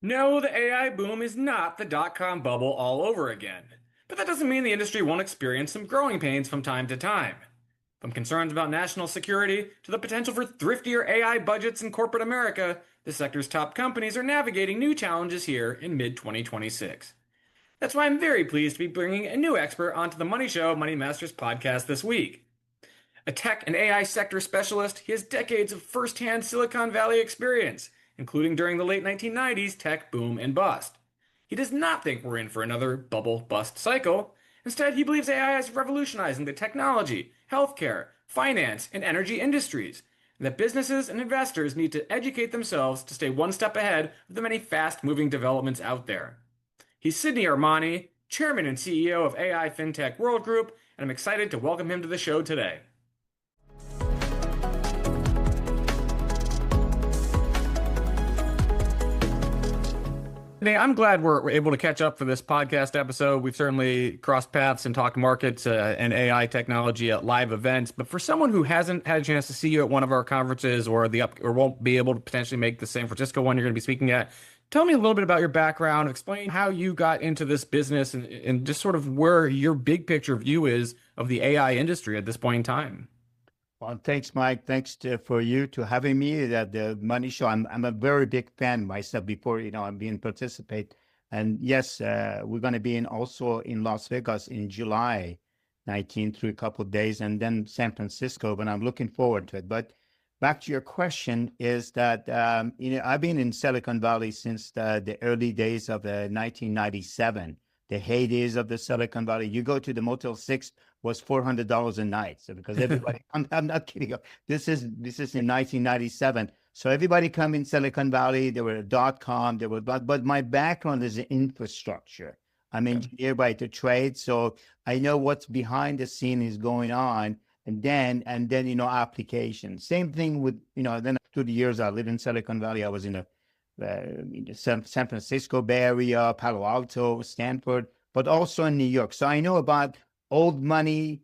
No, the AI boom is not the dot-com bubble all over again. But that doesn't mean the industry won't experience some growing pains from time to time. From concerns about national security to the potential for thriftier AI budgets in corporate America, the sector's top companies are navigating new challenges here in mid-2026. That's why I'm very pleased to be bringing a new expert onto the Money Show Money Masters podcast this week. A tech and AI sector specialist, he has decades of first-hand Silicon Valley experience, including during the late 1990s tech boom and bust. He does not think we're in for another bubble bust cycle. Instead, he believes AI is revolutionizing the technology, healthcare, finance, and energy industries, and that businesses and investors need to educate themselves to stay one step ahead of the many fast-moving developments out there. He's Sydney Armani, chairman and CEO of AI FinTech World Group, and I'm excited to welcome him to the show today. Today, I'm glad we're able to catch up for this podcast episode. We've certainly crossed paths and talked markets and AI technology at live events. But for someone who hasn't had a chance to see you at one of our conferences or or won't be able to potentially make the San Francisco one you're going to be speaking at, tell me a little bit about your background. Explain how you got into this business and just sort of where your big picture view is of the AI industry at this point in time. Well, thanks, Mike. Thanks for you to having me at the Money Show. I'm a very big fan myself. Before I'm being participate, and yes, we're going to be also in Las Vegas in July 19th through a couple of days, and then San Francisco. But I'm looking forward to it. But back to your question, is that I've been in Silicon Valley since the early days of 1997, the heydays of the Silicon Valley. You go to the Motel 6 was $400 a night. So because everybody, I'm not kidding. This is in 1997. So everybody come in Silicon Valley. There were .com. There were, but my background is in infrastructure. I'm an engineer by the trade, so I know what's behind the scene is going on. And then applications. Same thing with Then through the years I lived in Silicon Valley. I was in the San Francisco Bay Area, Palo Alto, Stanford, but also in New York. So I know about old money,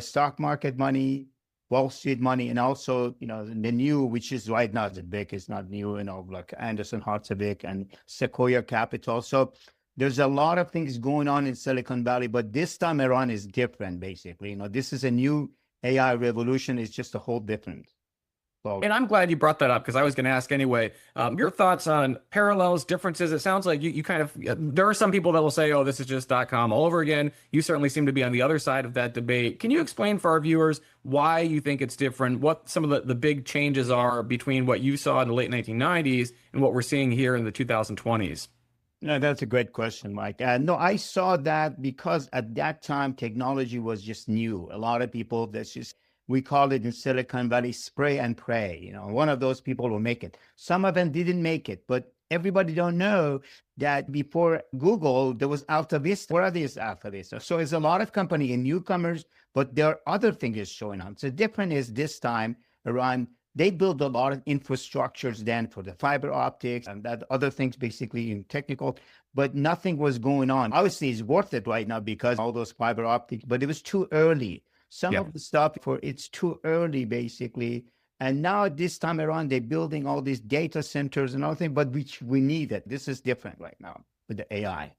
stock market money, Wall Street money, and also, the new, which is right now the big, is not new, like Anderson Hartevik and Sequoia Capital. So there's a lot of things going on in Silicon Valley, but this time around is different, basically. This is a new AI revolution. It's just a whole different. And I'm glad you brought that up because I was going to ask anyway. Your thoughts on parallels, differences. It sounds like you kind of, there are some people that will say, oh, this is just .com all over again. You certainly seem to be on the other side of that debate. Can you explain for our viewers why you think it's different, what some of the big changes are between what you saw in the late 1990s and what we're seeing here in the 2020s? No, that's a great question, Mike. No, I saw that because at that time, technology was just new. A lot of people, we call it in Silicon Valley, spray and pray. One of those people will make it. Some of them didn't make it, but everybody don't know that before Google, there was Alta Vista. What are these Alta Vista? So it's a lot of company and newcomers, but there are other things showing up. So different is this time around, they build a lot of infrastructures then for the fiber optics and that other things, basically in technical, but nothing was going on. Obviously, it's worth it right now because all those fiber optics, but it was too early. Some of the stuff it's too early, basically. And now this time around, they're building all these data centers and everything, but which we need it. This is different right now with the AI.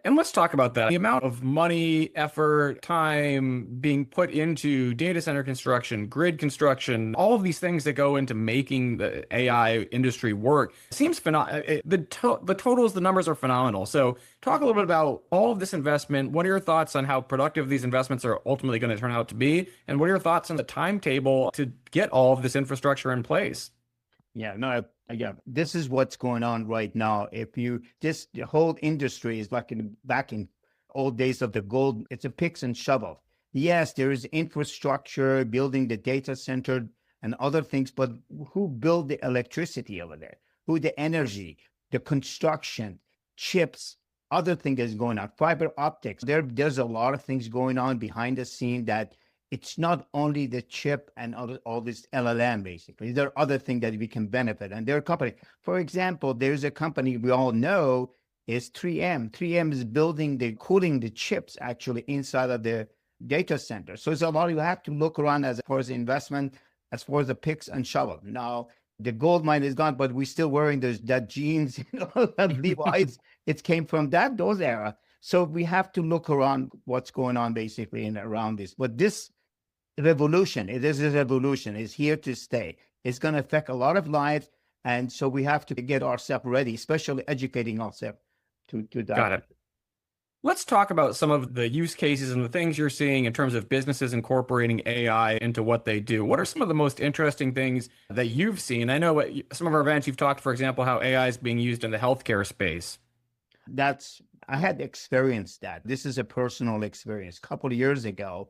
And let's talk about that. The amount of money, effort, time being put into data center construction, grid construction, all of these things that go into making the AI industry work seems phenomenal. The totals, the numbers are phenomenal. So talk a little bit about all of this investment. What are your thoughts on how productive these investments are ultimately going to turn out to be? And what are your thoughts on the timetable to get all of this infrastructure in place? Yeah, no, this is what's going on right now. The whole industry is like back in old days of the gold, it's a picks and shovel. Yes, there is infrastructure, building the data center and other things, but who build the electricity over there? Who the energy, the construction, chips, other thing is going on, fiber optics. There's a lot of things going on behind the scene that it's not only the chip and all this LLM, basically. There are other things that we can benefit. And there are companies. For example, there's a company we all know is 3M. 3M is cooling the chips actually inside of the data center. So it's a lot, you have to look around as far as the investment, as far as the picks and shovel. Now, The gold mine is gone, but we're still wearing those that jeans, that Levi's. It came from those era. So we have to look around what's going on basically and around this. But this revolution, it is a revolution, is here to stay. It's going to affect a lot of lives. And so we have to get ourselves ready, especially educating ourselves to Got that. it. Let's talk about some of the use cases and the things you're seeing in terms of businesses incorporating AI into what they do. What are some of the most interesting things that you've seen? I know at some of our events you've talked, for example, how AI is being used in the healthcare space. I had experienced that. This is a personal experience. A couple of years ago,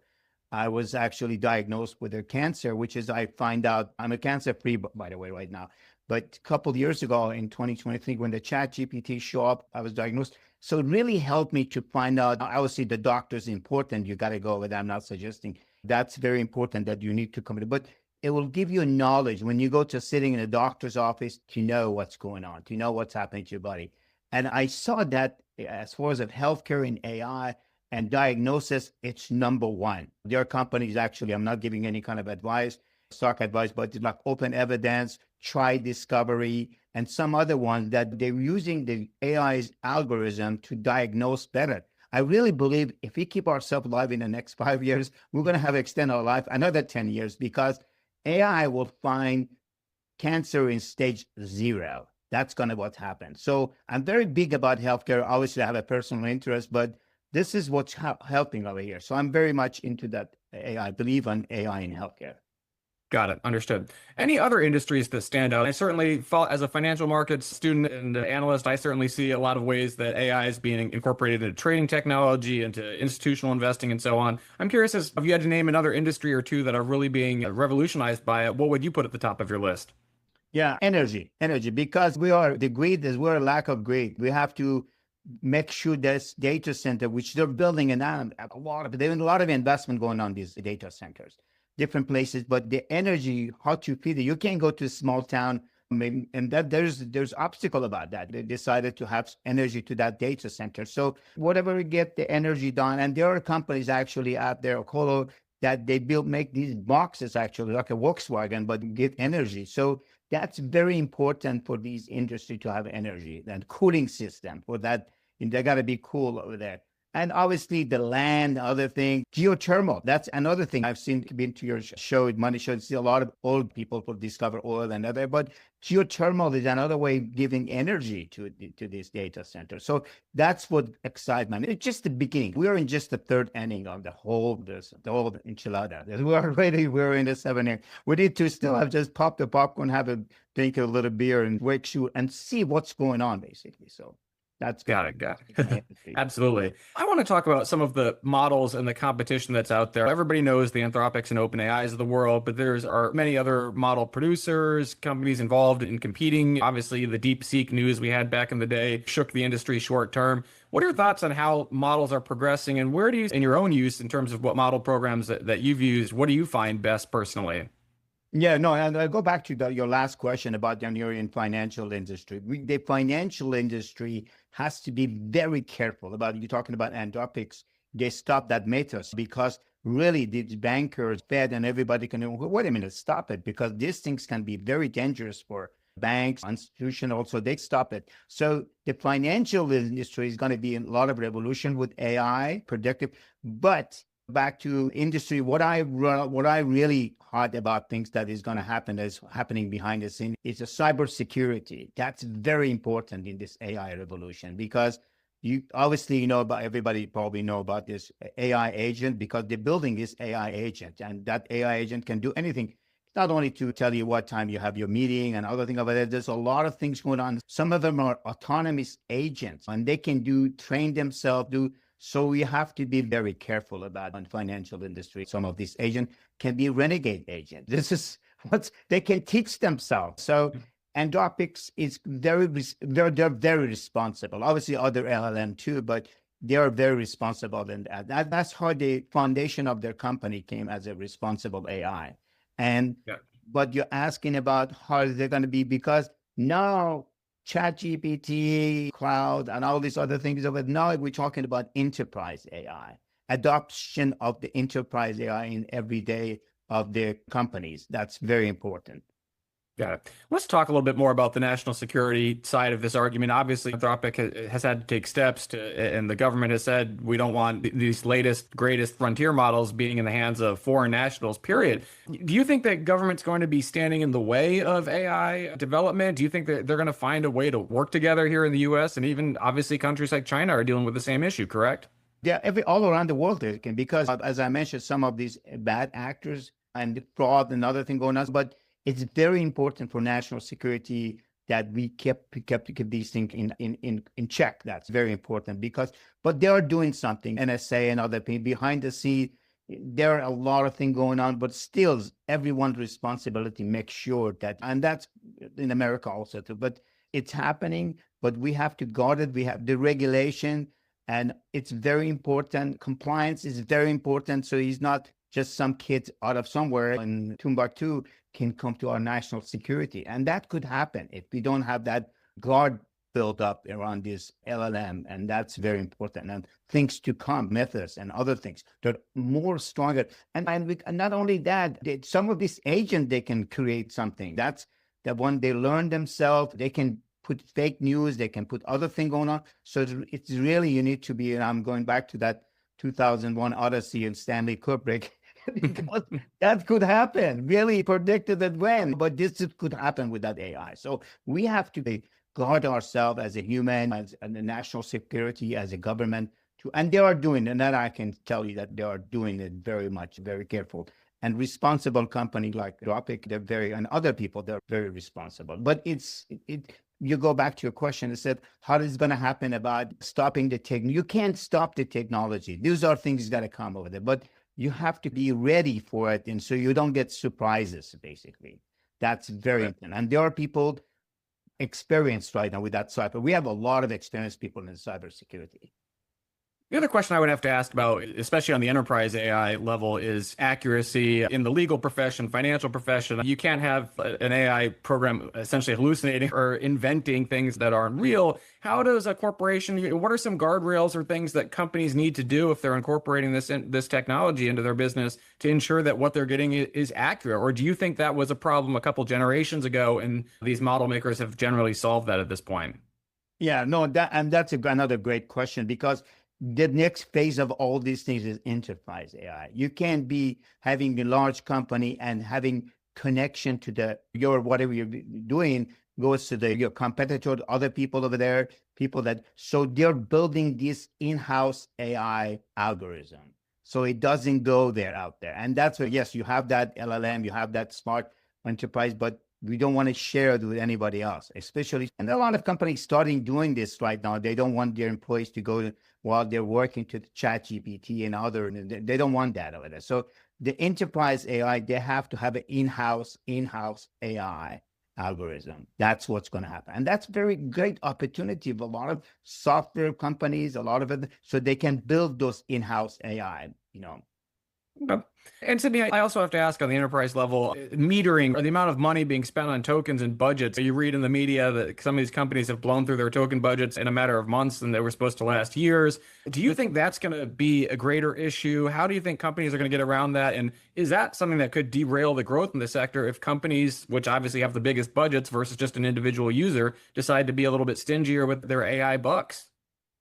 I was actually diagnosed with a cancer, which is I find out I'm a cancer free, by the way, right now. But a couple of years ago in 2023, when the chat GPT showed up, I was diagnosed. So it really helped me to find out. Obviously, the doctor's important. You got to go with that. I'm not suggesting that's very important that you need to come in. But it will give you knowledge when you go to sitting in a doctor's office to know what's going on, to know what's happening to your body. And I saw that as far as of healthcare and AI and diagnosis, it's number one. There are companies, actually, I'm not giving any kind of advice, stock advice, but like Open Evidence, Try Discovery, and some other ones that they're using the AI's algorithm to diagnose better. I really believe if we keep ourselves alive in the next 5 years, we're going to have extend our life another 10 years because AI will find cancer in stage 0. That's going to what happens. So I'm very big about healthcare. Obviously, I have a personal interest, but this is what's helping over here. So I'm very much into that AI. I believe in AI in healthcare. Got it. Understood. Any other industries that stand out? I certainly, as a financial markets student and analyst, I certainly see a lot of ways that AI is being incorporated into trading technology, into institutional investing, and so on. I'm curious, if you had to name another industry or two that are really being revolutionized by it, what would you put at the top of your list? Yeah, energy, because we're a lack of grid. We have to make sure this data center, which they're building, and there's a lot of investment going on these data centers, different places, but the energy, how to feed it, you can't go to a small town, and that there's obstacle about that. They decided to have energy to that data center. So whatever we get the energy done, and there are companies actually out there, Colo, that they make these boxes actually like a Volkswagen, but give energy. So that's very important for these industry to have energy and cooling system for that. And they got to be cool over there. And obviously the land, other thing, geothermal. That's another thing I've seen. Been to your show, Money Show, see a lot of old people who discover oil and other, but geothermal is another way of giving energy to this data center. So that's what excites me. It's just the beginning. We're in just the third inning of the whole enchilada. We're in the seventh inning. We need to still have just pop the popcorn, have a drink a little beer, and wake shoot and see what's going on basically. So. That's Got it. Got it. Absolutely. I want to talk about some of the models and the competition that's out there. Everybody knows the Anthropics and OpenAIs of the world, but are many other model producers, companies involved in competing. Obviously, the DeepSeek news we had back in the day shook the industry short term. What are your thoughts on how models are progressing, and where do you, in your own use, in terms of what model programs that you've used, what do you find best personally? Yeah, no, and I go back to your last question about the Nigerian financial industry. The financial industry has to be very careful about, you talking about Anthropics, they stopped that mythos because really the bankers, Fed, and everybody can, wait a minute, stop it, because these things can be very dangerous for banks, institutions, also, they stop it. So the financial industry is going to be in a lot of revolution with AI, predictive, but back to industry, what I really heard about things that is going to happen, that is happening behind the scene, is a cybersecurity. That's very important in this AI revolution because you obviously about, everybody probably know about this AI agent because they're building this AI agent, and that AI agent can do anything. Not only to tell you what time you have your meeting and other things over there, there's a lot of things going on. Some of them are autonomous agents, and they can train themselves, so we have to be very careful about in financial industry. Some of these agents can be renegade agents. This is what they can teach themselves. So Anthropics is they're very responsible. Obviously other LLM too, but they are very responsible in that. That's how the foundation of their company came, as a responsible AI. And Yeah. but you're asking about how they're going to be, because now ChatGPT, cloud, and all these other things of it. Now we're talking about enterprise AI, adoption of the enterprise AI in every day of their companies. That's very important. Got it. Let's talk a little bit more about the national security side of this argument. Obviously, Anthropic has had to take steps to, and the government has said we don't want these latest, greatest frontier models being in the hands of foreign nationals, period. Do you think that government's going to be standing in the way of AI development? Do you think that they're going to find a way to work together here in the US? And even obviously countries like China are dealing with the same issue, correct? Yeah, all around the world they can, because as I mentioned, some of these bad actors and fraud and other thing going on. But it's very important for national security that we keep these things in check. That's very important because, but they are doing something. NSA and other people behind the scene. There are a lot of things going on, but still, everyone's responsibility make sure that, and that's in America also too. But it's happening. But we have to guard it. We have the regulation. And it's very important. Compliance is very important. So he's not just some kid out of somewhere in Timbuktu can come to our national security. And that could happen if we don't have that guard built up around this LLM. And that's very important. And things to come, methods and other things that are more stronger. And not only that, some of these agents, they can create something. That's the one they learn themselves. They can put fake news, they can put other things going on. So it's really, you need to be, and I'm going back to that 2001 Odyssey and Stanley Kubrick, because that could happen, really predicted it when, but this could happen with that AI. So we have to guard ourselves as a human, as a national security, as a government, and they are doing, and that I can tell you that they are doing it very much, very careful. And responsible company like Anthropic, and other people, they're very responsible. But you go back to your question and said, how is it going to happen about stopping the technology? You can't stop the technology. These are things that come over there, but you have to be ready for it. And so you don't get surprises, basically. That's very important. And there are people experienced right now with that cyber. We have a lot of experienced people in cybersecurity. The other question I would have to ask about, especially on the enterprise AI level, is accuracy in the legal profession, financial profession. You can't have an AI program essentially hallucinating or inventing things that aren't real. How does a corporation, what are some guardrails or things that companies need to do if they're incorporating this technology into their business to ensure that what they're getting is accurate? Or do you think that was a problem a couple generations ago and these model makers have generally solved that at this point? Yeah, no, that's another great question, because the next phase of all these things is enterprise AI. You can't be having a large company and having connection to your whatever you're doing goes to your competitor, other people over there, so they're building this in-house AI algorithm. So it doesn't go there out there. And that's where, yes, you have that LLM, you have that smart enterprise, but we don't want to share it with anybody else, especially. And a lot of companies starting doing this right now. They don't want their employees to go while they're working to the ChatGPT and other. They don't want that over there. So the enterprise AI, they have to have an in-house AI algorithm. That's what's going to happen. And that's very great opportunity of a lot of software companies, a lot of it, so they can build those in-house AI, Okay. And Sydney, I also have to ask on the enterprise level, metering or the amount of money being spent on tokens and budgets. You read in the media that some of these companies have blown through their token budgets in a matter of months and they were supposed to last years. Do you think that's going to be a greater issue? How do you think companies are going to get around that? And is that something that could derail the growth in the sector if companies, which obviously have the biggest budgets versus just an individual user, decide to be a little bit stingier with their AI bucks?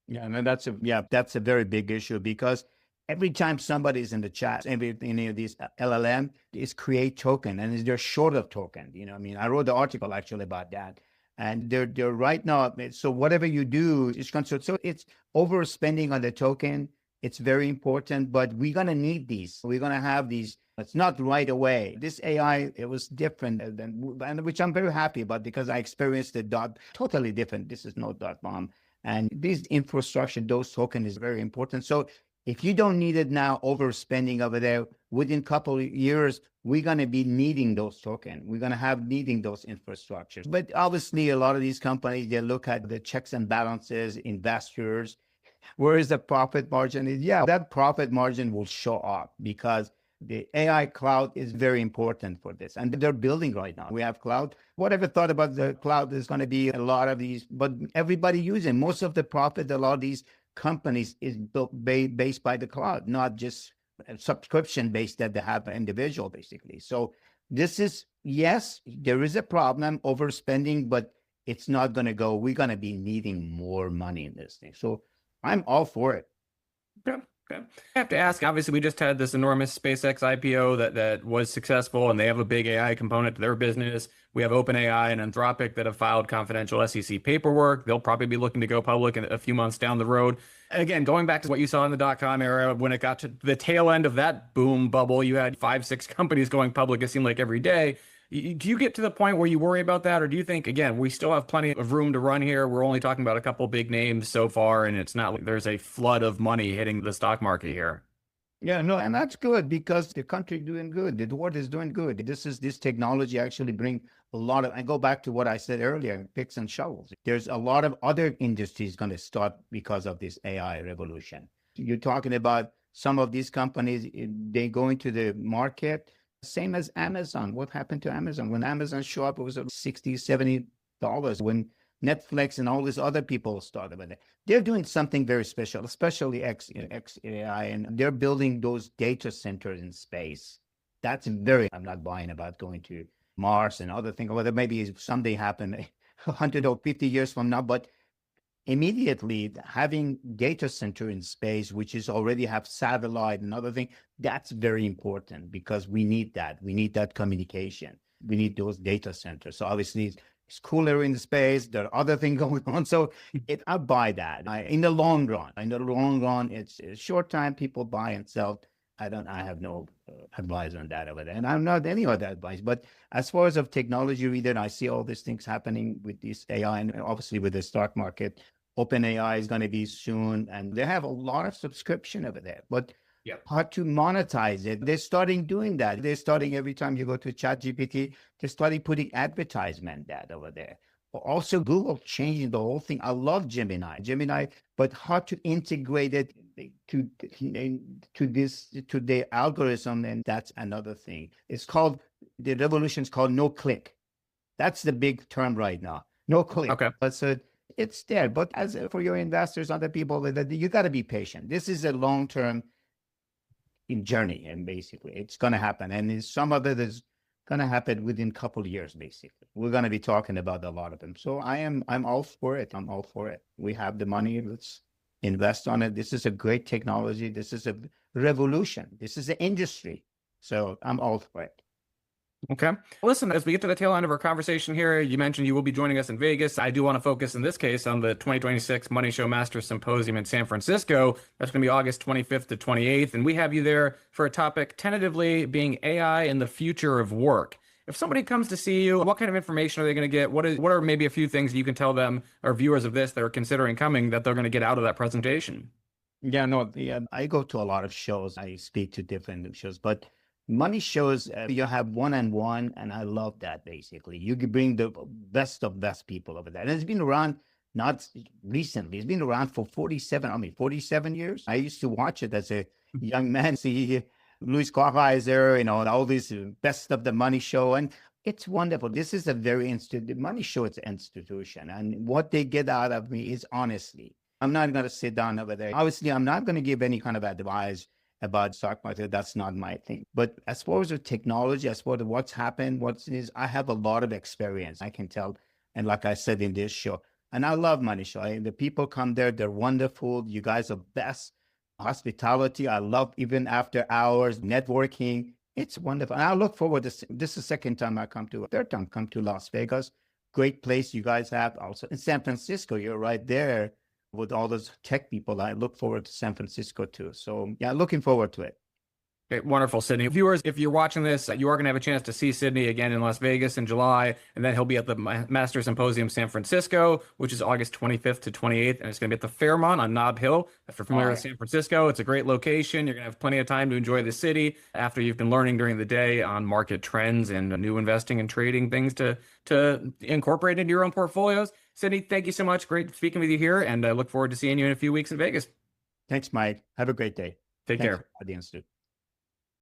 Yeah, and that's a very big issue, because every time somebody's in the chat, any of these LLM is create token, and they're short of token. I wrote the article actually about that, and they're right now. So whatever you do is considered. So it's overspending on the token. It's very important, but we're gonna need these. We're gonna have these. It's not right away. This AI, it was different than, and which I'm very happy about, because I experienced the totally different. This is no .bomb, and this infrastructure, those token is very important. So if you don't need it now, overspending over there, within a couple of years, we're going to be needing those tokens. We're going to have needing those infrastructures. But obviously, a lot of these companies, they look at the checks and balances, investors. Where is the profit margin? Yeah, that profit margin will show up, because the AI cloud is very important for this. And they're building right now. We have cloud. Whatever thought about the cloud, there's going to be a lot of these, but everybody using most of the profit, a lot of these companies is built based by the cloud, not just subscription based that they have individual, basically. So This is, yes, there is a problem overspending, but it's not going to go. We're going to be needing more money in this thing. So I'm all for it. Okay. Okay. I have to ask, obviously, we just had this enormous SpaceX IPO that was successful, and they have a big AI component to their business. We have OpenAI and Anthropic that have filed confidential SEC paperwork. They'll probably be looking to go public in a few months down the road. Again, going back to what you saw in the dot-com era, when it got to the tail end of that boom bubble, you had 5, 6 companies going public, it seemed like every day. Do you get to the point where you worry about that, or do you think, again, we still have plenty of room to run here? We're only talking about a couple big names so far, and it's not like there's a flood of money hitting the stock market here. Yeah, no, and that's good because the country doing good. The world is doing good. This technology actually bring a lot of, I go back to what I said earlier, picks and shovels. There's a lot of other industries going to start because of this AI revolution. You're talking about some of these companies, they go into the market, same as Amazon. What happened to Amazon? When Amazon showed up, it was $60, $70. When Netflix and all these other people started with it, they're doing something very special, especially XAI, and they're building those data centers in space. That's very, I'm not buying about going to Mars and other things, whether maybe someday happen 100 or 50 years from now, but immediately having data center in space, which is already have satellite and other thing, that's very important because we need that. We need that communication. We need those data centers. So obviously it's cooler in space. There are other things going on. So I buy that. In the long run, it's a short time people buy and sell. I have no advice on that over there. And I'm not any of that advice. But as far as of technology reader, I see all these things happening with this AI and obviously with the stock market. OpenAI is going to be soon, and they have a lot of subscription over there. But Yep. how to monetize it? They're starting doing that. They're starting every time you go to ChatGPT, they're starting putting advertisement that over there. Also, Google changing the whole thing. I love Gemini, but how to integrate it to the algorithm, and that's another thing. It's called the revolution is called no click. That's the big term right now. No click. Okay. But so it's there. But as for your investors, other people, you got to be patient. This is a long-term journey, and basically it's going to happen. And some of it is going to happen within a couple of years, basically. We're going to be talking about a lot of them. So I'm all for it. I'm all for it. We have the money. Let's invest on it. This is a great technology. This is a revolution. This is an industry. So I'm all for it. Okay. Listen, as we get to the tail end of our conversation here, you mentioned you will be joining us in Vegas. I do want to focus in this case on the 2026 Money Show Masters Symposium in San Francisco. That's going to be August 25th to 28th. And we have you there for a topic tentatively being AI and the future of work. If somebody comes to see you, what kind of information are they going to get? What are maybe a few things you can tell them or viewers of this that are considering coming that they're going to get out of that presentation? Yeah, no, I go to a lot of shows. I speak to different shows, but money shows you have one-on-one, and I love that. Basically, you can bring the best of best people over there, and it's been around not recently. It's been around for 47 years. I used to watch it as a young man. See Louis Kochheiser, all these best of the money show, and it's wonderful. This is a the money show. It's an institution, and what they get out of me is honestly. I'm not going to sit down over there. Obviously, I'm not going to give any kind of advice about stock market. That's not my thing. But as far as the technology, as far as what's happened, I have a lot of experience. I can tell. And like I said in this show, and I love Money Show. The people come there. They're wonderful. You guys are best. Hospitality. I love even after hours, networking. It's wonderful. And I look forward to this is the second time I third time come to Las Vegas. Great place you guys have. Also in San Francisco, you're right there with all those tech people. I look forward to San Francisco too. So yeah, looking forward to it. Okay, wonderful, Sydney. Viewers, if you're watching this, you are going to have a chance to see Sydney again in Las Vegas in July, and then he'll be at the Master Symposium San Francisco, which is August 25th to 28th, and it's going to be at the Fairmont on Nob Hill. If you're familiar with San Francisco, it's a great location. You're going to have plenty of time to enjoy the city after you've been learning during the day on market trends and new investing and trading things to incorporate into your own portfolios. Sydney, thank you so much. Great speaking with you here, and I look forward to seeing you in a few weeks in Vegas. Thanks, Mike. Have a great day. Take care. Audience too.